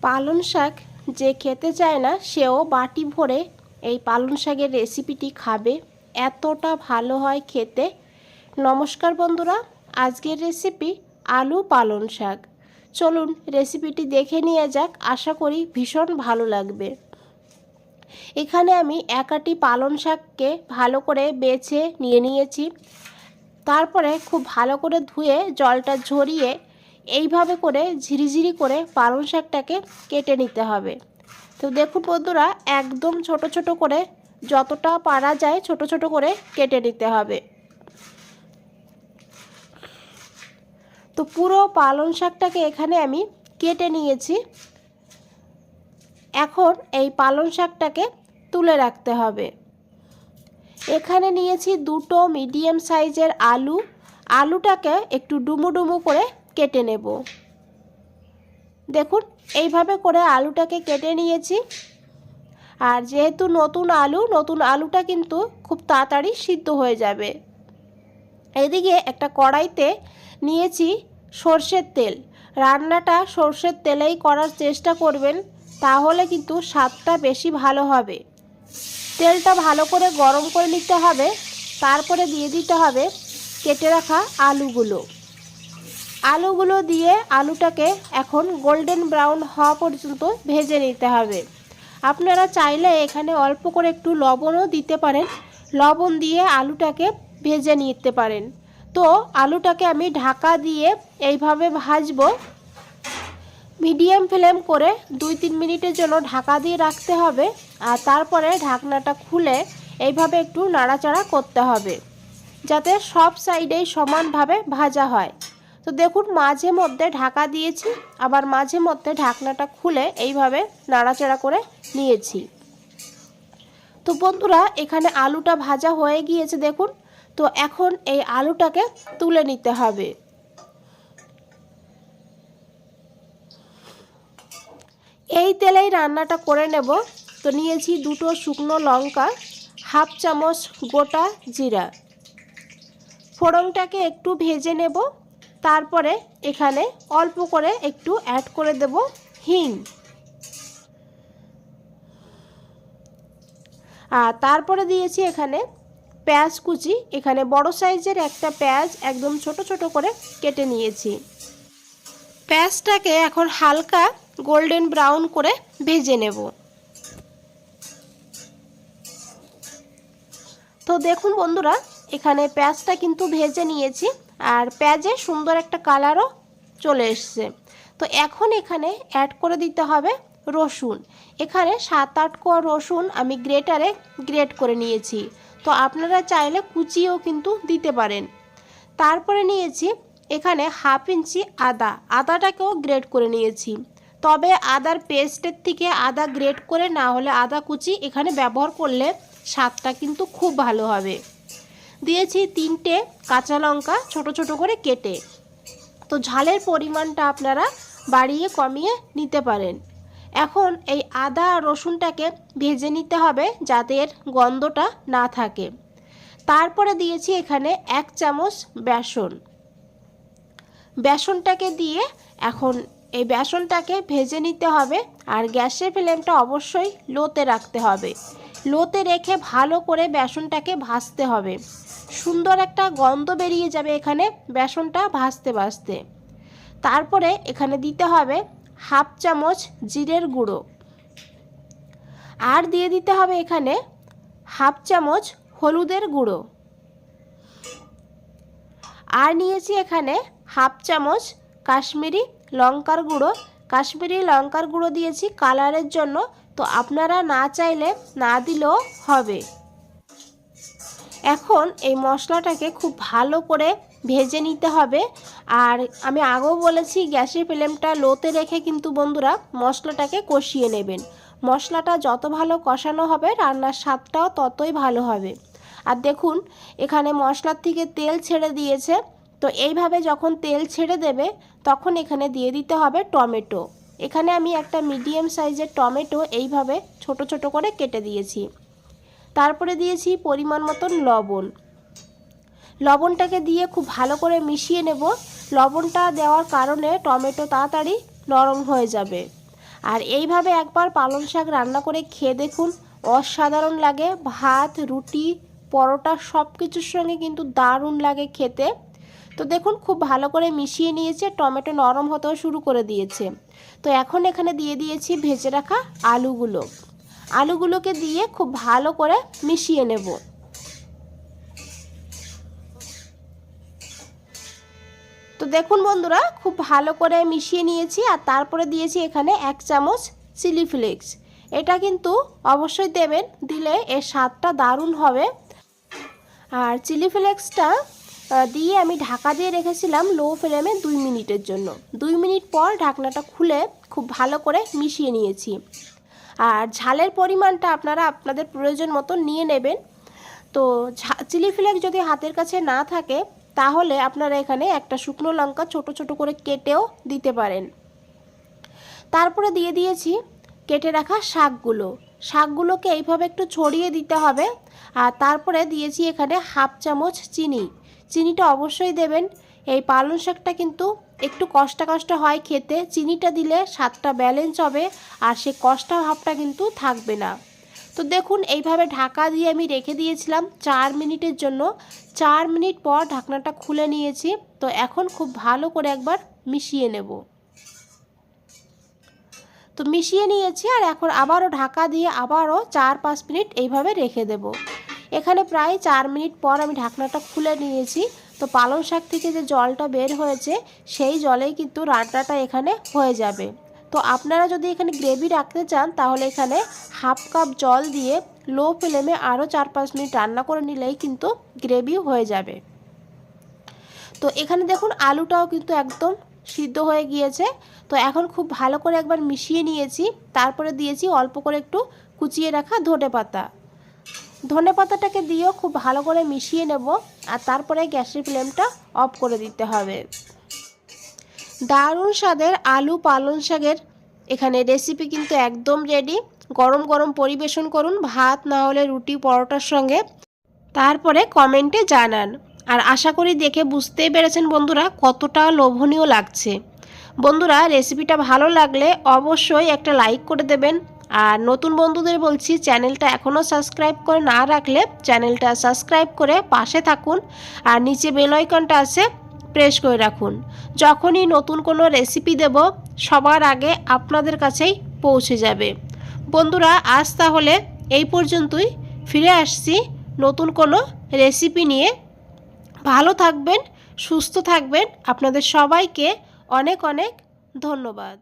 পালং শাক যে খেতে চায় না সেও বাটি ভরে এই পালং শাকের রেসিপিটি খাবে, এতটা ভালো হয় খেতে। নমস্কার বন্ধুরা, আজকের রেসিপি আলু পালং শাক। চলুন রেসিপিটি দেখে নিয়ে যাক, আশা করি ভীষণ ভালো লাগবে। এখানে আমি এক আটি পালং শাককে ভালো করে বেছে নিয়ে নিয়েছি। তারপরে খুব ভালো করে ধুয়ে জলটা ঝরিয়ে এইভাবে করে ঝিরিঝিরি করে পালং শাকটাকে কেটে নিতে হবে। তো দেখুন বন্ধুরা, একদম ছোট ছোট করে যতটা পারা যায় ছোট ছোট করে কেটে নিতে হবে। তো পুরো পালং শাকটাকে এখানে আমি কেটে নিয়েছি। এখন এই পালং শাকটাকে তুলে রাখতে হবে। এখানে নিয়েছি দুটো মিডিয়াম সাইজের আলু। আলুটাকে একটু ডুমো ডুমো করে কেটে নেব। দেখুন এইভাবে করে আলুটাকে কেটে নিয়েছি। আর যেহেতু নতুন আলুটা কিন্তু খুব তাড়াতাড়ি সিদ্ধ হয়ে যাবে। এদিকে একটা কড়াইতে নিয়েছি সর্ষের তেল। রান্নাটা সর্ষের তেলেই করার চেষ্টা করবেন, তাহলে কিন্তু স্বাদটা বেশি ভালো হবে। তেলটা ভালো করে গরম করে নিতে হবে। তারপরে দিয়ে দিতে হবে কেটে রাখা আলুগুলো দিয়ে আলুটাকে এখন গোল্ডেন ব্রাউন হওয়া পর্যন্ত ভেজে নিতে হবে। আপনারা চাইলে এখানে অল্প করে একটু লবণও দিতে পারেন। লবণ দিয়ে আলুটাকে ভেজে নিতে পারেন। তো আলুটাকে আমি ঢাকা দিয়ে এইভাবে ভাজবো। মিডিয়াম ফ্লেম করে 2-3 মিনিটের জন্য ঢাকা দিয়ে রাখতে হবে। আর তারপরে ঢাকনাটা খুলে এইভাবে একটু নাড়াচাড়া করতে হবে, যাতে সব সাইডেই সমানভাবে ভাজা হয়। তো দেখুন মাঝে মধ্যে ঢাকা দিয়েছি, আবার মাঝে মধ্যে ঢাকনাটা খুলে এইভাবে নাড়াচাড়া করে নিয়েছি। তো বন্ধুরা, এখানে আলুটা ভাজা হয়ে গিয়েছে দেখুন। তো এখন এই আলুটাকে তুলে নিতে হবে। এই তেলেই রান্নাটা করে নেব। তো নিয়েছি দুটো শুকনো লঙ্কা, হাফ চামচ গোটা জিরা। ফোড়নটাকে একটু ভেজে নেব। তারপরে এখানে অল্প করে একটু অ্যাড করে দেব হিং। আর তারপরে দিয়েছি এখানে পেঁয়াজ কুচি। এখানে বড় সাইজের একটা পেঁয়াজ একদম ছোট ছোট করে কেটে নিয়েছি। পেঁয়াজটাকে এখন হালকা গোল্ডেন ব্রাউন করে ভেজে নেব। তো দেখুন বন্ধুরা, এখানে পেঁয়াজটা কিন্তু ভেজে নিয়েছি, আর পেঁয়াজে সুন্দর একটা কালারও চলে এসছে। তো এখন এখানে অ্যাড করে দিতে হবে রসুন। এখানে 7-8 কোয়া রসুন আমি গ্রেটারে গ্রেট করে নিয়েছি। তো আপনারা চাইলে কুচিও কিন্তু দিতে পারেন। তারপরে নিয়েছি এখানে হাফ ইঞ্চি আদাটাকেও গ্রেট করে নিয়েছি। তবে আদার পেস্টের থেকে আদা গ্রেট করে না হলে আদা কুচি এখানে ব্যবহার করলে স্বাদটা কিন্তু খুব ভালো হবে। দিয়েছি 3টে কাঁচা লঙ্কা ছোট ছোট করে কেটে। তো ঝালের পরিমাণটা আপনারা বাড়িয়ে কমিয়ে নিতে পারেন। এখন এই আদা আর রসুনটাকে ভেজে নিতে হবে যাতে এর গন্ধটা না থাকে। তারপরে দিয়েছি এখানে 1 চামচ বেসনটাকে দিয়ে এখন এই বেসনটাকে ভেজে নিতে হবে। আর গ্যাসের ফ্লেমটা অবশ্যই লোতে রাখতে হবে। লোতে রেখে ভালো করে বেসনটাকে ভাজতে হবে। সুন্দর একটা গন্ধ বেরিয়ে যাবে এখানে বেসনটা ভাজতে ভাজতে। তারপরে এখানে দিতে হবে হাফ চামচ জিরের গুঁড়ো। আর দিয়ে দিতে হবে এখানে হাফ চামচ হলুদের গুঁড়ো। আর নিয়েছি এখানে হাফ চামচ কাশ্মীরি লঙ্কার গুঁড়ো দিয়েছি কালারের জন্য। তো আপনারা না চাইলে না দিলেও হবে। এখন এই মশলাটাকে খুব ভালো করে ভেজে নিতে হবে। আর আমি আগেও বলেছি গ্যাসের ফ্লেমটা লোতে রেখে কিন্তু বন্ধুরা মশলাটাকে কষিয়ে নেবেন। মশলাটা যত ভালো কষানো হবে রান্নার স্বাদটাও ততই ভালো হবে। আর দেখুন এখানে মশলার থেকে তেল ছেড়ে দিয়েছে। তো এইভাবে যখন তেল ছেড়ে দেবে তখন এখানে দিয়ে দিতে হবে টমেটো। এখানে আমি একটা মিডিয়াম সাইজের টমেটো এইভাবে ছোট ছোট করে কেটে দিয়েছি। তারপরে দিয়েছি পরিমাণ মতন লবণটাকে দিয়ে খুব ভালো করে মিশিয়ে নেব। লবণটা দেওয়ার কারণে টমেটো তাড়াতাড়ি নরম হয়ে যাবে। আর এইভাবে একবার পালং শাক রান্না করে খেয়ে দেখুন, অসাধারণ লাগে। ভাত, রুটি, পরোটা সব কিছুর সঙ্গে কিন্তু দারুণ লাগে খেতে। তো দেখুন খুব ভালো করে মিশিয়ে নিয়েছে, টমেটো নরম হতেও শুরু করে দিয়েছে। তো এখন এখানে দিয়ে দিয়েছি ভেজে রাখা আলুগুলোকে দিয়ে খুব ভালো করে মিশিয়ে নেব। তো দেখুন বন্ধুরা খুব ভালো করে মিশিয়ে নিয়েছি। আর তারপরে দিয়েছি এখানে 1 চামচ চিলি ফ্লেক্স। এটা কিন্তু অবশ্যই দেবেন, দিলে এর স্বাদটা দারুণ হবে। আর চিলি ফ্লেক্সটা দিয়ে আমি ঢাকা দিয়ে রেখেছিলাম লো ফ্লেমে 2 মিনিটের জন্য। 2 মিনিট পর ঢাকনাটা খুলে খুব ভালো করে মিশিয়ে নিয়েছি। আর ঝালের পরিমাণটা আপনারা আপনাদের প্রয়োজন মতো নিয়ে নেবেন। তো চিলি ফ্লেক্স যদি হাতের কাছে না থাকে তাহলে আপনারা এখানে একটা শুকনো লঙ্কা ছোট ছোট করে কেটেও দিতে পারেন। তারপরে দিয়ে দিয়েছি কেটে রাখা শাকগুলোকে এইভাবে একটু ছড়িয়ে দিতে হবে। আর তারপরে দিয়েছি এখানে 1/2 চামচ চিনিটা অবশ্যই দেবেন। এই পালং শাকটা কিন্তু একটু কষ্টা হয় খেতে, চিনিটা দিলে স্বাদটা ব্যালেন্স হবে আর সে কষ্টা ভাবটা কিন্তু থাকবে না। তো দেখুন এইভাবে ঢাকা দিয়ে আমি রেখে দিয়েছিলাম 4 মিনিটের জন্য। 4 মিনিট পর ঢাকনাটা খুলে নিয়েছি। তো এখন খুব ভালো করে একবার মিশিয়ে নেব। তো মিশিয়ে নিয়েছি আর এখন আবারও ঢাকা দিয়ে আবারও 4-5 মিনিট এইভাবে রেখে দেব। এখানে প্রায় 4 মিনিট পর আমি ঢাকনাটা খুলে নিয়েছি। তো পালং শাক থেকে যে জলটা বের হয়েছে সেই জলেই কিন্তু রান্নাটা এখানে হয়ে যাবে। তো আপনারা যদি এখানে গ্রেভি রাখতে চান তাহলে এখানে 1/2 কাপ জল দিয়ে লো ফ্লেমে আরও 4-5 মিনিট রান্না করে নিলেই কিন্তু গ্রেভি হয়ে যাবে। তো এখানে দেখুন আলুটাও কিন্তু একদম সিদ্ধ হয়ে গিয়েছে। তো এখন খুব ভালো করে একবার মিশিয়ে নিয়েছি। তারপরে দিয়েছি অল্প করে একটু কুচিয়ে রাখা ধনেপাতাটাকে দিয়েও খুব ভালো করে মিশিয়ে নেব। আর তারপরে গ্যাসের ফ্লেমটা অফ করে দিতে হবে। দারুণ স্বাদের আলু পালং শাকের এখানে রেসিপি কিন্তু একদম রেডি। গরম গরম পরিবেশন করুন ভাত না হলে রুটি পরোটার সঙ্গে। তারপরে কমেন্টে জানান। আর আশা করি দেখে বুঝতেই পেরেছেন বন্ধুরা কতটা লোভনীয় লাগছে। বন্ধুরা রেসিপিটা ভালো লাগলে অবশ্যই একটা লাইক করে দেবেন। আর নতুন বন্ধুদের বলছি চ্যানেলটা এখনও সাবস্ক্রাইব করে না রাখলে চ্যানেলটা সাবস্ক্রাইব করে পাশে থাকুন। আর নিচে বেল আইকনটা আছে প্রেস করে রাখুন। যখনই নতুন কোনো রেসিপি দেব সবার আগে আপনাদের কাছেই পৌঁছে যাবে। বন্ধুরা আজ তাহলে এই পর্যন্তই, ফিরে আসছি নতুন কোনো রেসিপি নিয়ে। ভালো থাকবেন, সুস্থ থাকবেন। আপনাদের সবাইকে অনেক অনেক ধন্যবাদ।